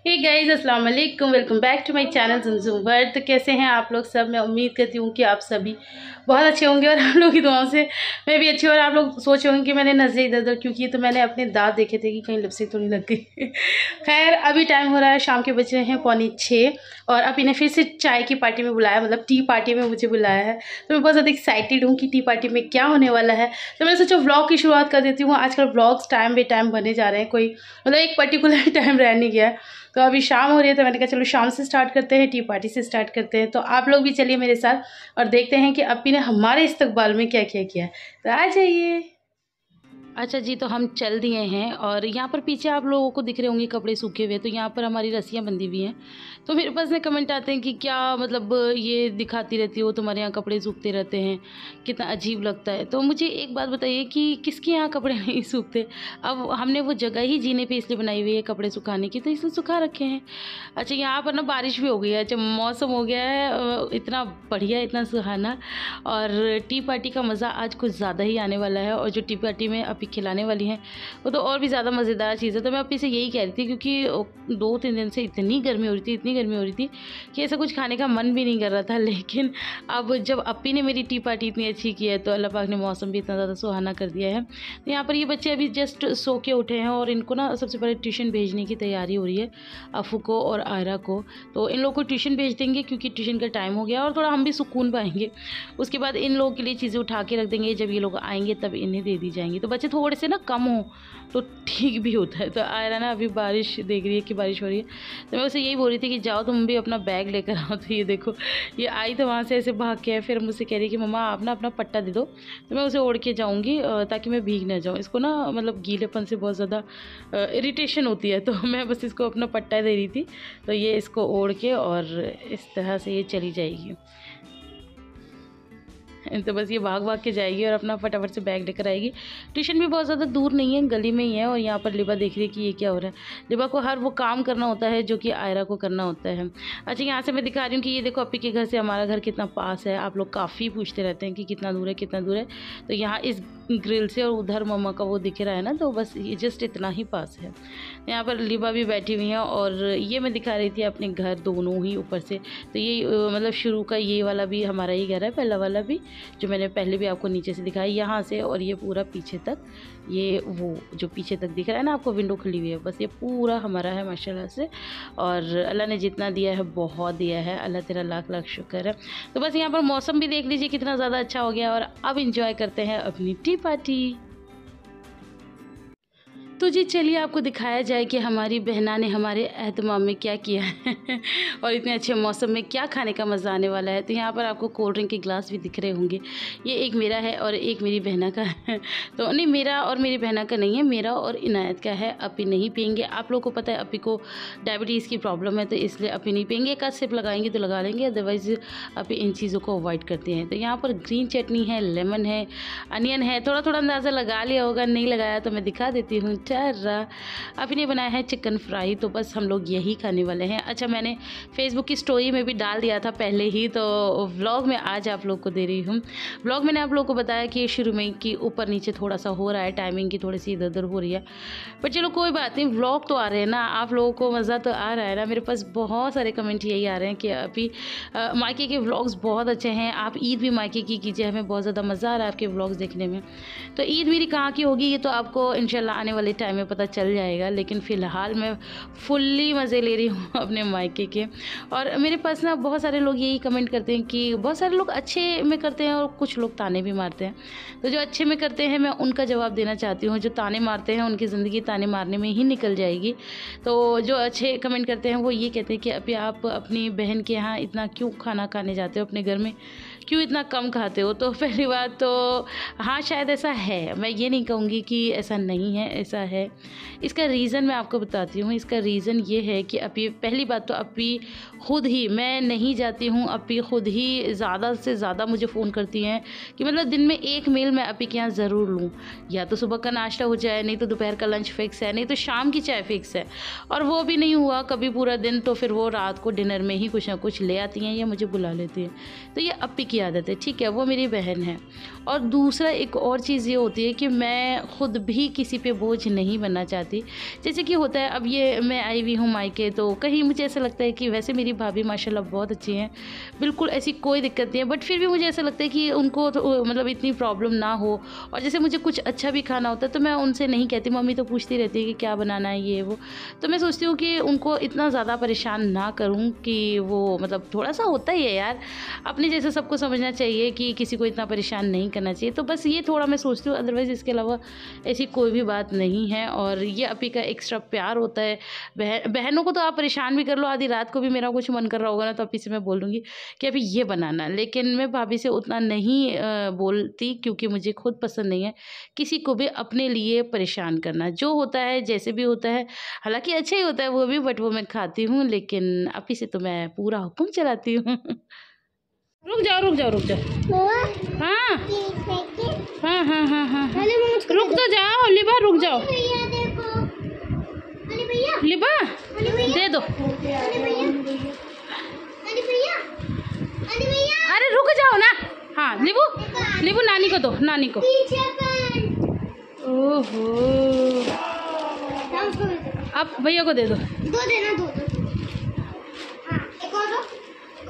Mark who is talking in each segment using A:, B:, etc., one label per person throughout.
A: हे guys, अस्सलाम वालेकुम। Welcome back to my channel Zumzum world. तो कैसे हैं आप लोग सब? मैं उम्मीद करती हूँ कि आप सभी बहुत अच्छे होंगे और आप लोग की दुआओं से मैं भी अच्छी हूँ। और आप लोग सोच रहे होंगे कि मैंने नज़रें इधर उधर क्यों की, तो मैंने अपने दांत देखे थे कि कहीं लिपस्टिक तो नहीं लग गई। खैर, अभी टाइम हो रहा है, शाम के बज रहे हैं 5:45 और अब इन्हें फिर से चाय की पार्टी में बुलाया, मतलब टी पार्टी में मुझे बुलाया है। तो मैं बहुत ज़्यादा एक्साइटेड हूँ कि टी पार्टी में क्या होने वाला है। तो मैंने सोचा व्लॉग की शुरुआत कर देती हूँ। आजकल व्लॉग्स टाइम बे टाइम बने जा रहे हैं, कोई मतलब एक पर्टिकुलर टाइम रह नहीं गया है। तो अभी शाम हो रही है, तो मैंने कहा चलो शाम से स्टार्ट करते हैं, टी पार्टी से स्टार्ट करते हैं। तो आप लोग भी चलिए मेरे साथ और देखते हैं कि अपी ने हमारे इस्तकबाल में क्या क्या किया है। तो आ जाइए। अच्छा जी, तो हम चल दिए हैं और यहाँ पर पीछे आप लोगों को दिख रहे होंगे कपड़े सूखे हुए। तो यहाँ पर हमारी रस्सियाँ बंधी हुई हैं। तो मेरे पास में कमेंट आते हैं कि क्या मतलब ये दिखाती रहती हो, तुम्हारे यहाँ कपड़े सूखते रहते हैं, कितना अजीब लगता है। तो मुझे एक बात बताइए कि किसके यहाँ कपड़े नहीं सूखते। अब हमने वो जगह ही जीने पे इसलिए बनाई हुई है कपड़े सुखाने की, तो इसलिए सुखा रखे हैं। अच्छा, यहाँ पर ना बारिश भी हो गई है। अच्छा, मौसम हो गया है इतना बढ़िया, इतना सुहाना। और टी पार्टी का मज़ा आज कुछ ज़्यादा ही आने वाला है। और जो टी पार्टी में अभी खिलाने वाली हैं वो तो और भी ज़्यादा मज़ेदार चीज़ है। तो मैं अपनी से यही कह रही थी, क्योंकि 2-3 दिन से इतनी गर्मी हो रही थी कि ऐसा कुछ खाने का मन भी नहीं कर रहा था। लेकिन अब जब अपी ने मेरी टी पार्टी इतनी अच्छी की है, तो अल्लाह पाक ने मौसम भी इतना ज़्यादा सुहाना कर दिया है। तो यहाँ पर ये बच्चे अभी जस्ट सो के उठे हैं और इनको ना सबसे पहले ट्यूशन भेजने की तैयारी हो रही है, अफू को और आयरा को। तो इन लोगों को ट्यूशन भेज देंगे क्योंकि ट्यूशन का टाइम हो गया और थोड़ा हम भी सुकून पाएंगे। उसके बाद इन लोगों के लिए चीज़ें उठा के रख देंगे, जब ये लोग आएंगे तब इन्हें दे दी जाएंगी। तो बच्चे थोड़े से ना कम हो तो ठीक भी होता है। तो आयरा ना अभी बारिश देख रही है कि बारिश हो रही है, तो मैं उसे यही बोल रही थी कि जाओ तुम भी अपना बैग लेकर आओ। तो ये देखो, ये आई तो वहाँ से ऐसे भाग के है, फिर मुझसे कह रही है कि मम्मा आप ना अपना पट्टा दे दो। तो मैं उसे ओढ़ के जाऊँगी ताकि मैं भीग ना जाऊँ। इसको ना मतलब गीलेपन से बहुत ज़्यादा इरिटेशन होती है, तो मैं बस इसको अपना पट्टा दे रही थी। तो ये इसको ओढ़ के और इस तरह से ये चली जाएगी। तो बस ये भाग भाग के जाएगी और अपना फटाफट से बैग लेकर आएगी। ट्यूशन भी बहुत ज़्यादा दूर नहीं है, गली में ही है। और यहाँ पर लिबा देख रही है कि ये क्या हो रहा है। लिबा को हर वो काम करना होता है जो कि आयरा को करना होता है। अच्छा, यहाँ से मैं दिखा रही हूँ कि ये देखो अपी के घर से हमारा घर कितना पास है। आप लोग काफ़ी पूछते रहते हैं कि कितना दूर है कितना दूर है। तो यहाँ इस ग्रिल से और उधर मम्मा का वो दिख रहा है ना, तो बस ये जस्ट इतना ही पास है। यहाँ पर लिबा भी बैठी हुई हैं और ये मैं दिखा रही थी अपने घर दोनों ही ऊपर से। तो ये मतलब शुरू का ये वाला भी हमारा ही घर है, पहला वाला भी जो मैंने पहले भी आपको नीचे से दिखाया यहाँ से, और ये पूरा पीछे तक, ये वो जो पीछे तक दिख रहा है ना आपको विंडो खुली हुई है, बस ये पूरा हमारा है माशाल्लाह से। और अल्लाह ने जितना दिया है बहुत दिया है, अल्लाह तेरा लाख लाख शुक्र है। तो बस यहाँ पर मौसम भी देख लीजिए कितना ज़्यादा अच्छा हो गया। और अब इंजॉय करते हैं अपनी टी पार्टी। तो जी चलिए आपको दिखाया जाए कि हमारी बहना ने हमारे एहतमाम में क्या किया है और इतने अच्छे मौसम में क्या खाने का मज़ा आने वाला है। तो यहाँ पर आपको कोल्ड ड्रिंक के ग्लास भी दिख रहे होंगे। ये एक मेरा है और एक मेरी बहना का है। तो नहीं, मेरा और मेरी बहना का नहीं है, मेरा और इनायत का है। अपी नहीं पियेंगे। आप लोगों को पता है अपी को डायबिटीज़ की प्रॉब्लम है, तो इसलिए अपी नहीं पियेंगे। एक आध सिप लगाएंगे तो लगा लेंगे, अदरवाइज़ अपी इन चीज़ों को अवॉइड करते हैं। तो यहाँ पर ग्रीन चटनी है, लेमन है, अनियन है। थोड़ा थोड़ा अंदाज़ा लगा लिया होगा, नहीं लगाया तो मैं दिखा देती हूँ। अभी ने बनाया है चिकन फ्राई, तो बस हम लोग यही खाने वाले हैं। अच्छा, मैंने फेसबुक की स्टोरी में भी डाल दिया था पहले ही, तो व्लॉग में आज आप लोग को दे रही हूँ। व्लॉग मैंने आप लोग को बताया कि शुरू में कि ऊपर नीचे थोड़ा सा हो रहा है, टाइमिंग की थोड़ी सी इधर उधर हो रही है, पर चलो कोई बात नहीं, व्लॉग तो आ रहे हैं ना, आप लोगों को मज़ा तो आ रहा है ना। मेरे पास बहुत सारे कमेंट यही आ रहे हैं कि अभी मायके के व्लॉग्स बहुत अच्छे हैं, आप ईद भी मायके की कीजिए, हमें बहुत ज़्यादा मज़ा आ रहा है आपके व्लॉग्स देखने में। तो ईद मेरी कहाँ की होगी ये तो आपको इंशाल्लाह आने वाले टाइम में पता चल जाएगा, लेकिन फ़िलहाल मैं फुल्ली मज़े ले रही हूँ अपने मायके के। और मेरे पास ना बहुत सारे लोग यही कमेंट करते हैं कि बहुत सारे लोग अच्छे में करते हैं और कुछ लोग ताने भी मारते हैं। तो जो अच्छे में करते हैं मैं उनका जवाब देना चाहती हूँ, जो ताने मारते हैं उनकी ज़िंदगी ताने मारने में ही निकल जाएगी। तो जो अच्छे कमेंट करते हैं वो ये कहते हैं कि अभी आप अपनी बहन के यहाँ इतना क्यों खाना खाने जाते हो, अपने घर में क्यों इतना कम खाते हो। तो पहली बात तो हाँ, शायद ऐसा है, मैं ये नहीं कहूँगी कि ऐसा नहीं है, ऐसा है। इसका रीज़न मैं आपको बताती हूँ। इसका रीज़न ये है कि अपी, पहली बात तो अपी खुद ही, मैं नहीं जाती हूँ, अपी खुद ही ज़्यादा से ज़्यादा मुझे फ़ोन करती हैं कि मतलब दिन में एक मील मैं अपी के यहाँ ज़रूर लूँ। या तो सुबह का नाश्ता हो जाए, नहीं तो दोपहर का लंच फिक्स है, नहीं तो शाम की चाय फिक्स है। और वो भी नहीं हुआ कभी पूरा दिन, तो फिर वो रात को डिनर में ही कुछ ना कुछ ले आती हैं या मुझे बुला लेती हैं। तो ये अपी की आदत है, ठीक है, वो मेरी बहन है। और दूसरा एक और चीज़ ये होती है कि मैं खुद भी किसी पे बोझ नहीं बनना चाहती। जैसे कि होता है, अब ये मैं आई हुई हूँ मायके, तो कहीं मुझे ऐसा लगता है कि वैसे मेरी भाभी माशाल्लाह बहुत अच्छी हैं, बिल्कुल ऐसी कोई दिक्कत नहीं है, बट फिर भी मुझे ऐसा लगता है कि उनको तो मतलब इतनी प्रॉब्लम ना हो। और जैसे मुझे कुछ अच्छा भी खाना होता है तो मैं उनसे नहीं कहती, मम्मी तो पूछती रहती है कि क्या बनाना है ये वो, तो मैं सोचती हूँ कि उनको इतना ज़्यादा परेशान ना करूँ कि वो मतलब थोड़ा सा होता ही है यार, अपने जैसे सबको समझना चाहिए कि किसी को इतना परेशान नहीं करना चाहिए। तो बस ये थोड़ा मैं सोचती हूँ, अदरवाइज़ इसके अलावा ऐसी कोई भी बात नहीं है। और ये अपी का एक्स्ट्रा प्यार होता है। बहनों को तो आप परेशान भी कर लो, आधी रात को भी मेरा कुछ मन कर रहा होगा ना तो अपी से मैं बोल दूँगी कि अभी ये बनाना, लेकिन मैं भाभी से उतना नहीं बोलती, क्योंकि मुझे खुद पसंद नहीं है किसी को भी अपने लिए परेशान करना। जो होता है जैसे भी होता है, हालाँकि अच्छा ही होता है वो भी, बट वो मैं खाती हूँ, लेकिन अपी से तो मैं पूरा हुक्म चलाती हूँ। रुक जाओ रुक जाओ रुक जाओ। हाँ हाँ हाँ हाँ हाँ, रुक तो जाओ लिबा, रुक जाओ लिबा, दे दो। अरे रुक जाओ ना। हाँ लिबू, लिबू नानी को दो, नानी को। ओहो, अब भैया को दे दो। देना दो। हाँ, एक और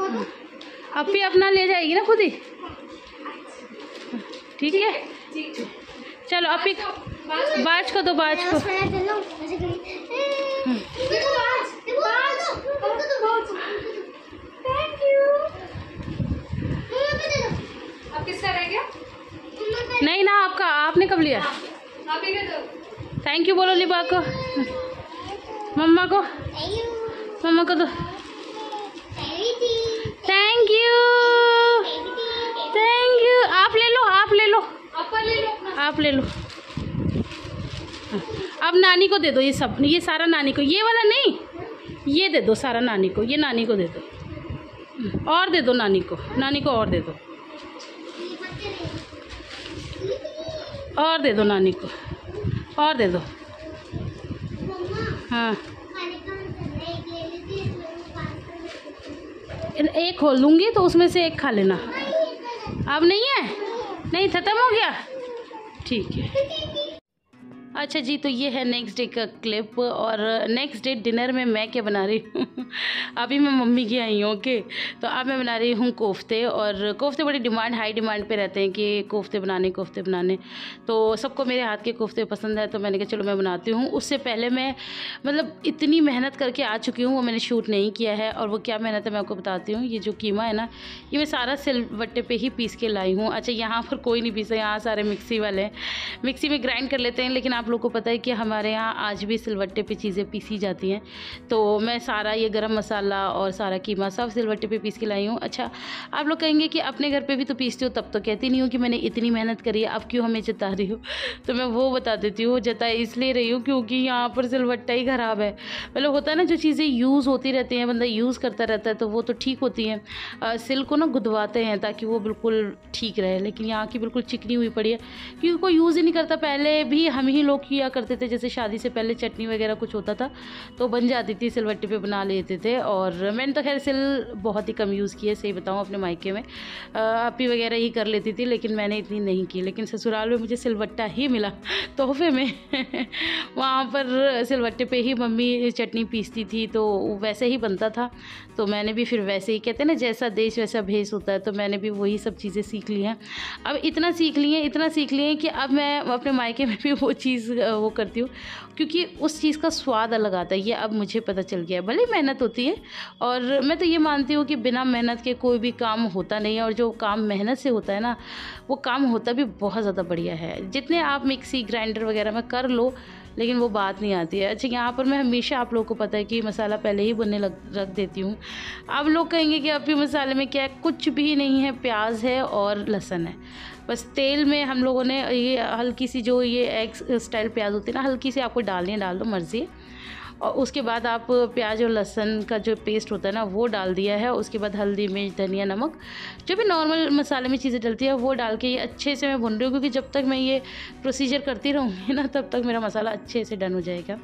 A: दो। अपी अपना ले जाएगी ना खुद ही, ठीक है। चलो अपी बाज को दो, बाज को।
B: अब किसका रह गया?
A: नहीं ना, आपका, आपने कब लिया? थैंक यू बोलो लिबा को, मम्मा को, मम्मा को दो। Thank you, thank you. आप ले लो, आप ले लो, आप ले लो। अब नानी को दे दो ये सब, ये सारा नानी को, ये वाला नहीं, ये दे दो सारा नानी को, ये नानी को दे दो, और दे दो नानी को, नानी को और दे दो, और दे दो नानी को, और दे दो। हाँ एक खोल दूँगी तो उसमें से एक खा लेना। अब नहीं है, नहीं ख़त्म हो गया, ठीक है। अच्छा जी, तो ये है नेक्स्ट डे का क्लिप। और नेक्स्ट डे डिनर में मैं क्या बना रही हूँ अभी मैं मम्मी की आई हूँ, ओके। तो अब मैं बना रही हूँ कोफ्ते, और कोफ्ते बड़ी हाई डिमांड पे रहते हैं कि कोफ्ते बनाने। तो सबको मेरे हाथ के कोफ्ते पसंद है, तो मैंने कहा चलो मैं बनाती हूँ। उससे पहले मैं मतलब इतनी मेहनत करके आ चुकी हूँ, वो मैंने शूट नहीं किया है। और वो क्या मेहनत है मैं आपको बताती हूँ। ये जो कीमा है ना, ये मैं सारा सिलबट्टे पे ही पीस के लाई हूँ। अच्छा, यहाँ पर कोई नहीं पीसा, यहाँ सारे मिक्सी वाले हैं, मिक्सी में ग्राइंड कर लेते हैं। लेकिन आप लोग को पता है कि हमारे यहाँ आज भी सिलबट्टे पे चीज़ें पीसी जाती हैं। तो मैं सारा ये गरम मसाला और सारा कीमा सब सिलबट्टे पे पीस के लाई हूँ। अच्छा, आप लोग कहेंगे कि अपने घर पे भी तो पीसती हो, तब तो कहती नहीं हूँ कि मैंने इतनी मेहनत करी है, अब क्यों हमें जता रही हूँ। तो मैं वो बता देती हूँ, जता इसलिए रही हूँ क्योंकि यहाँ पर सिलबट्टा ही ख़राब है। मतलब होता है ना, जो चीज़ें यूज़ होती रहती हैं, बंदा यूज़ करता रहता है तो वो तो ठीक होती हैं। सिल को ना गुदवाते हैं ताकि वो बिल्कुल ठीक रहे, लेकिन यहाँ की बिल्कुल चिकनी हुई पड़ी है क्योंकि कोई यूज़ ही नहीं करता। पहले भी हम ही लोग किया करते थे, जैसे शादी से पहले चटनी वगैरह कुछ होता था तो बन जाती थी, सिलबट्टे पे बना लेते थे। और मैंने तो खैर सिल बहुत ही कम यूज़ की है, सही बताऊँ अपने मायके में अपी वगैरह ही कर लेती थी, लेकिन मैंने इतनी नहीं की। लेकिन ससुराल में मुझे सिलबट्टा ही मिला तोहफे में वहाँ पर सिलबट्टे पे ही मम्मी चटनी पीसती थी, तो वैसे ही बनता था। तो मैंने भी फिर वैसे ही, कहते हैं ना जैसा देश वैसा भेष होता है, तो मैंने भी वही सब चीज़ें सीख ली हैं। अब इतना सीख ली हैं कि अब मैं अपने मायके में भी वो चीज़ वो करती हूँ, क्योंकि उस चीज़ का स्वाद अलग आता है। ये अब मुझे पता चल गया है। भले मेहनत होती है, और मैं तो ये मानती हूँ कि बिना मेहनत के कोई भी काम होता नहीं है, और जो काम मेहनत से होता है ना, वो काम होता भी बहुत ज़्यादा बढ़िया है। जितने आप मिक्सी ग्राइंडर वगैरह में कर लो, लेकिन वो बात नहीं आती है। अच्छा, यहाँ पर मैं हमेशा, आप लोगों को पता है कि मसाला पहले ही भुनने रख देती हूँ। अब लोग कहेंगे कि अभी मसाले में क्या है, कुछ भी नहीं है, प्याज है और लहसुन है। बस तेल में हम लोगों ने ये हल्की सी, जो ये एग स्टाइल प्याज होती है ना, हल्की सी आपको डालनी है, डाल दो मर्ज़ी। और उसके बाद आप प्याज और लहसुन का जो पेस्ट होता है ना, वो डाल दिया है। उसके बाद हल्दी, मिर्च, धनिया, नमक, जो भी नॉर्मल मसाले में चीज़ें डलती है, वो डाल के ये अच्छे से मैं भून रही हूँ, क्योंकि जब तक मैं ये प्रोसीजर करती रहूँगी ना, तब तक मेरा मसाला अच्छे से डन हो जाएगा।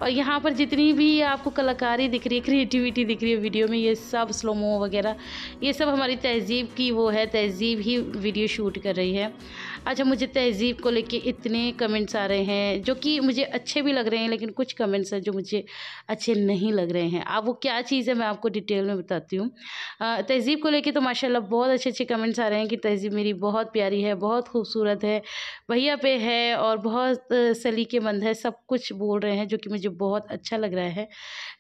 A: और यहाँ पर जितनी भी आपको कलाकारी दिख रही है, क्रिएटिविटी दिख रही है वीडियो में, ये सब स्लोमो वगैरह, ये सब हमारी तहज़ीब की वो है, तहज़ीब ही वीडियो शूट कर रही है। अच्छा, मुझे तहज़ीब को लेके इतने कमेंट्स आ रहे हैं जो कि मुझे अच्छे भी लग रहे हैं, लेकिन कुछ कमेंट्स हैं जो मुझे अच्छे नहीं लग रहे हैं। अब वो क्या चीज़ है मैं आपको डिटेल में बताती हूँ। तहज़ीब को लेके तो माशाल्लाह बहुत अच्छे कमेंट्स आ रहे हैं कि तहज़ीब मेरी बहुत प्यारी है, बहुत खूबसूरत है, भैया पे है और बहुत सलीकेमंद है, सब कुछ बोल रहे हैं जो कि मुझे बहुत अच्छा लग रहा है।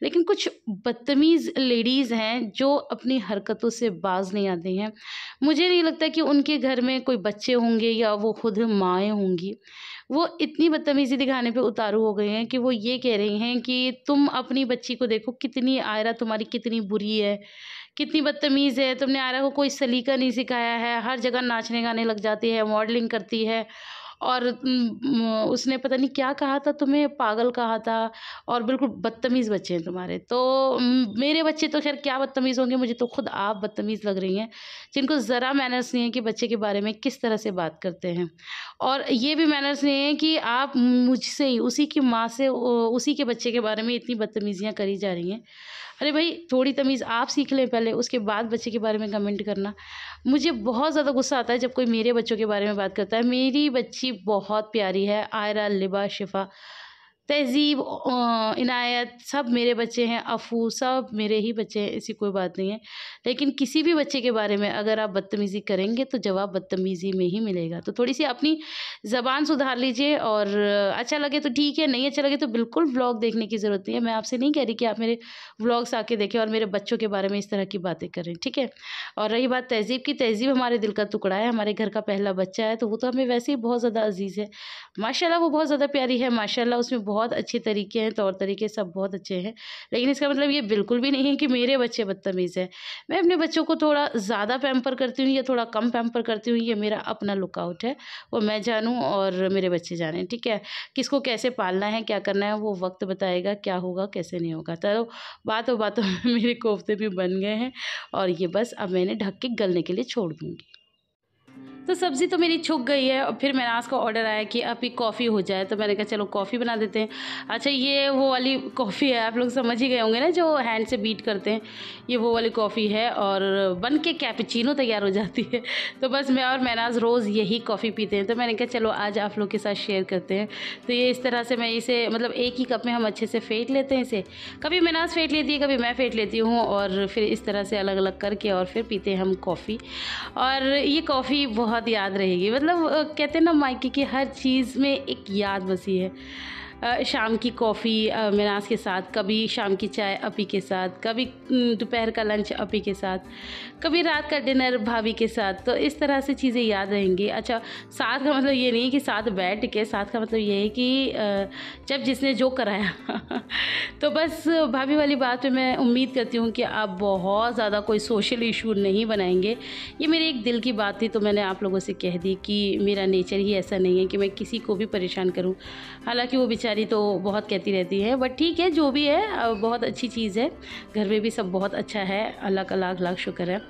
A: लेकिन कुछ बदतमीज़ लेडीज़ हैं जो अपनी हरकतों से बाज़ नहीं आती हैं। मुझे नहीं लगता कि उनके घर में कोई बच्चे होंगे या वो खुद माएँ होंगी। वो इतनी बदतमीज़ी दिखाने पे उतारू हो गए हैं कि वो ये कह रही हैं कि तुम अपनी बच्ची को देखो, कितनी आयरा तुम्हारी कितनी बुरी है, कितनी बदतमीज़ है, तुमने आयरा को कोई सलीका नहीं सिखाया है, हर जगह नाचने गाने लग जाती है, मॉडलिंग करती है और उसने पता नहीं क्या कहा था तुम्हें, पागल कहा था और बिल्कुल बदतमीज़ बच्चे हैं तुम्हारे। तो मेरे बच्चे तो खैर क्या बदतमीज़ होंगे, मुझे तो खुद आप बदतमीज़ लग रही हैं, जिनको ज़रा मैनर्स नहीं है कि बच्चे के बारे में किस तरह से बात करते हैं। और ये भी मैनर्स नहीं है कि आप मुझसे ही, उसी की माँ से उसी के बच्चे के बारे में इतनी बदतमीज़ियाँ करी जा रही हैं। अरे भाई, थोड़ी तमीज़ आप सीख लें पहले, उसके बाद बच्चे के बारे में कमेंट करना। मुझे बहुत ज़्यादा गुस्सा आता है जब कोई मेरे बच्चों के बारे में बात करता है। मेरी बच्ची बहुत प्यारी है, आयरा, लिबा, शिफ़ा, तहज़ीब, इनायत, सब मेरे बच्चे हैं, अफ़ू सब मेरे ही बच्चे हैं, ऐसी कोई बात नहीं है। लेकिन किसी भी बच्चे के बारे में अगर आप बदतमीज़ी करेंगे तो जवाब बदतमीज़ी में ही मिलेगा। तो थोड़ी-सी अपनी ज़बान सुधार लीजिए और अच्छा लगे तो ठीक है, नहीं अच्छा लगे तो बिल्कुल व्लॉग देखने की ज़रूरत नहीं है। मैं आपसे नहीं कह रही कि आप मेरे व्लॉग्स आके देखें और मेरे बच्चों के बारे में इस तरह की बातें करें, ठीक है? और रही बात तहज़ीब की, तहज़ीब हमारे दिल का टुकड़ा है, हमारे घर का पहला बच्चा है, तो वो तो हमें वैसे ही बहुत ज़्यादा अज़ीज़ है। माशाल्लाह वो बहुत ज़्यादा प्यारी है, माशाल्लाह उसमें बहुत अच्छे तरीके हैं, तौर तरीके सब बहुत अच्छे हैं। लेकिन इसका मतलब ये बिल्कुल भी नहीं है कि मेरे बच्चे बदतमीज़ हैं। मैं अपने बच्चों को थोड़ा ज़्यादा पैम्पर करती हूँ या थोड़ा कम पैम्पर करती हूँ, ये मेरा अपना लुकआउट है। वो मैं जानूँ और मेरे बच्चे जानें, ठीक है? किसको कैसे पालना है, क्या करना है, वो वक़्त बताएगा क्या होगा, कैसे नहीं होगा। तो बातों-बातों में मेरे कोफ्ते भी बन गए हैं और ये बस अब मैं इन्हें ढक के गलने के लिए छोड़ दूँगी। तो सब्ज़ी तो मेरी छुक गई है और फिर मेराज का ऑर्डर आया कि अभी कॉफ़ी हो जाए, तो मैंने कहा चलो कॉफ़ी बना देते हैं। अच्छा, ये वो वाली कॉफ़ी है, आप लोग समझ ही गए होंगे ना, जो हैंड से बीट करते हैं, ये वो वाली कॉफ़ी है और बन के कैपुचिनो तैयार हो जाती है। तो बस मैं और मेराज रोज़ यही कॉफ़ी पीते हैं, तो मैंने कहा चलो आज आप लोग के साथ शेयर करते हैं। तो ये इस तरह से मैं इसे मतलब एक ही कप में हम अच्छे से फेंट लेते हैं इसे। कभी मेराज फेंट लेती है, कभी मैं फेंट लेती हूँ और फिर इस तरह से अलग-अलग करके और फिर पीते हैं हम कॉफ़ी। और ये कॉफ़ी बहुत याद रहेगी, मतलब कहते हैं ना, मायके की हर चीज़ में एक याद बसी है। शाम की कॉफ़ी मेराज के साथ, कभी शाम की चाय अपी के साथ, कभी दोपहर का लंच अपी के साथ, कभी रात का डिनर भाभी के साथ। तो इस तरह से चीज़ें याद रहेंगी। अच्छा, साथ का मतलब ये नहीं कि साथ बैठ के, साथ का मतलब ये है कि जब जिसने जो कराया तो बस भाभी वाली बात पे मैं उम्मीद करती हूँ कि आप बहुत ज़्यादा कोई सोशल इशू नहीं बनाएंगे। ये मेरी एक दिल की बात थी, तो मैंने आप लोगों से कह दी कि मेरा नेचर ही ऐसा नहीं है कि मैं किसी को भी परेशान करूँ। हालाँकि वो बेचारी तो बहुत कहती रहती है, बट ठीक है, जो भी है बहुत अच्छी चीज़ है। घर में भी सब बहुत अच्छा है, अल्लाह का लाख लाख शुक्र है।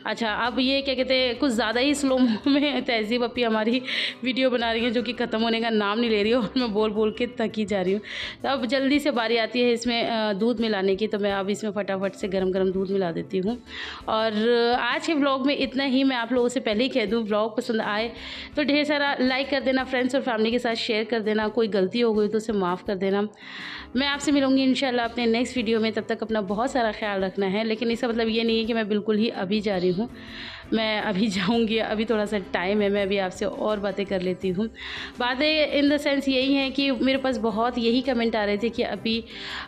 A: अच्छा, अब ये क्या कहते हैं, कुछ ज़्यादा ही स्लो में तहज़ीब अपी हमारी वीडियो बना रही है, जो कि ख़त्म होने का नाम नहीं ले रही है और मैं बोल बोल के थकी जा रही हूँ। तो अब जल्दी से बारी आती है इसमें दूध मिलाने की, तो मैं अब इसमें फटाफट से गरम गरम दूध मिला देती हूँ। और आज के व्लॉग में इतना ही। मैं आप लोगों से पहले ही कह दूँ, व्लॉग पसंद आए तो ढेर सारा लाइक कर देना, फ्रेंड्स और फैमिली के साथ शेयर कर देना, कोई गलती हो गई तो उसे माफ़ कर देना। मैं आपसे मिलूँगी इंशाल्लाह अपने नेक्स्ट वीडियो में, तब तक अपना बहुत सारा ख्याल रखना है। लेकिन इसका मतलब ये नहीं है कि मैं बिल्कुल ही अभी जा रही हूँ, मैं अभी जाऊँगी, अभी थोड़ा सा टाइम है, मैं अभी आपसे और बातें कर लेती हूँ। बातें इन द सेंस यही हैं कि मेरे पास बहुत यही कमेंट आ रहे थे कि अभी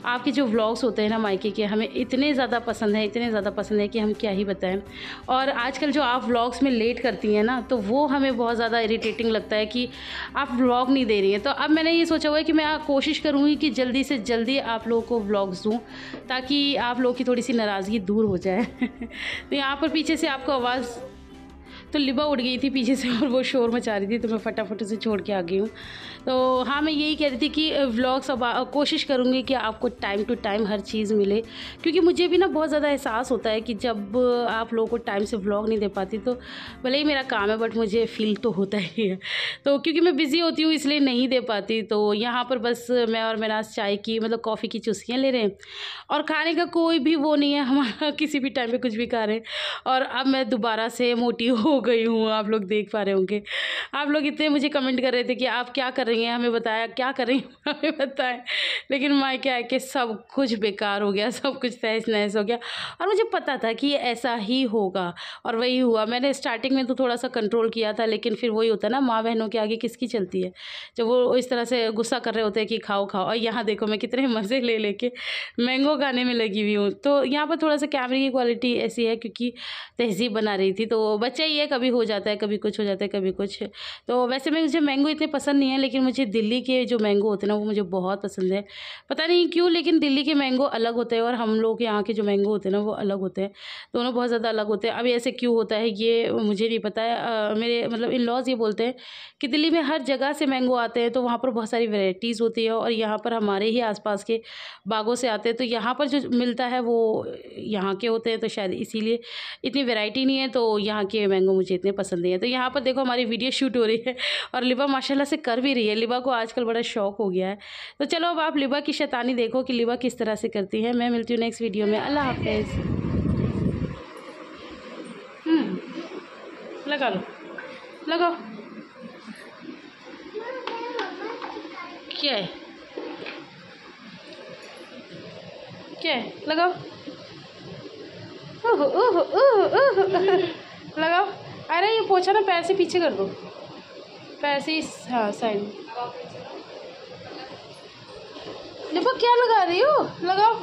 A: आपके जो व्लॉग्स होते हैं ना मायके के, हमें इतने ज़्यादा पसंद है, इतने ज़्यादा पसंद है कि हम क्या ही बताएं। और आजकल जो आप व्लॉग्स में लेट करती हैं ना, तो वो हमें बहुत ज़्यादा इरिटेटिंग लगता है कि आप व्लॉग नहीं दे रही हैं। तो अब मैंने ये सोचा हुआ है कि मैं कोशिश करूँगी कि जल्दी से जल्दी आप लोगों को व्लॉग्स दूँ, ताकि आप लोगों की थोड़ी सी नाराज़गी दूर हो जाए। तो यहाँ पर पीछे से आपको आवाज़, तो लिबा उड़ गई थी पीछे से और वो शोर मचा रही थी, तो मैं फटाफट उसे छोड़ के आ गई हूँ। तो हाँ, मैं यही कह रही थी कि व्लॉग्स अब कोशिश करूँगी कि आपको टाइम टू टाइम हर चीज़ मिले, क्योंकि मुझे भी ना बहुत ज़्यादा एहसास होता है कि जब आप लोगों को टाइम से व्लॉग नहीं दे पाती, तो भले ही मेरा काम है बट मुझे फील तो होता ही है। तो क्योंकि मैं बिज़ी होती हूँ इसलिए नहीं दे पाती। तो यहाँ पर बस मैं और मेरा चाय की मतलब कॉफ़ी की चुस्कियाँ ले रहे हैं और खाने का कोई भी वो नहीं है हमारा, किसी भी टाइम पे कुछ भी खा रहे हैं। और अब मैं दोबारा से मोटी हो गई हूँ, आप लोग देख पा रहे होंगे। आप लोग इतने मुझे कमेंट कर रहे थे कि आप क्या कर रही हैं, हमें बताया, क्या कर रही हैं हमें बताएं। लेकिन मैं क्या है कि सब कुछ बेकार हो गया, सब कुछ तहस नहस हो गया। और मुझे पता था कि ये ऐसा ही होगा और वही हुआ। मैंने स्टार्टिंग में तो थोड़ा सा कंट्रोल किया था, लेकिन फिर वही होता है ना, माँ बहनों के आगे किसकी चलती है। जब वो इस तरह से गुस्सा कर रहे होते हैं कि खाओ खाओ, और यहाँ देखो मैं कितने मज़े ले लेके मैंगो खाने में लगी हुई हूँ। तो यहाँ पर थोड़ा सा कैमरे की क्वालिटी ऐसी है क्योंकि तहज़ीब बना रही थी, तो बच्चा ही है, कभी हो जाता है, कभी कुछ हो जाता है, कभी कुछ। तो वैसे मुझे मैंगो इतने पसंद नहीं है, लेकिन मुझे दिल्ली के जो मैंगो होते हैं ना वो मुझे बहुत पसंद है। पता नहीं क्यों, लेकिन दिल्ली के मैंगो अलग होते हैं और हम लोग यहाँ के जो मैंगो होते हैं ना वो अलग होते हैं। दोनों बहुत ज़्यादा अलग होते हैं। अब ऐसे क्यों होता है ये मुझे नहीं पता है। मेरे मतलब इन लॉज ये बोलते हैं कि दिल्ली में हर जगह से मैंगो आते हैं, तो वहाँ पर बहुत सारी वैरायटीज़ होती है और यहाँ पर हमारे ही आसपास के बागों से आते हैं, तो यहाँ पर जो मिलता है वो यहाँ के होते हैं, तो शायद इसीलिए इतनी वैरायटी नहीं है। तो यहाँ के मैंगो मुझे इतने पसंद नहीं है। तो यहाँ पर देखो हमारी वीडियो शूट हो रही है और लिबा माशाल्लाह से कर भी रही है। लिबा को आजकल बड़ा शौक हो गया है। तो चलो अब आप लिबा की शैतानी देखो कि लिबा किस तरह से करती है। मैं मिलती हूँ नेक्स्ट वीडियो में। अल्लाह हाफिज़। लगा लो, लगाओ। क्या है, क्या है, लगाओ। ओह ओह ओह ओह लगाओ। अरे ये पोछा ना पैर से पीछे कर दो, पैर से, हाँ साइड में। देखो क्या लगा रही हो, लगाओ।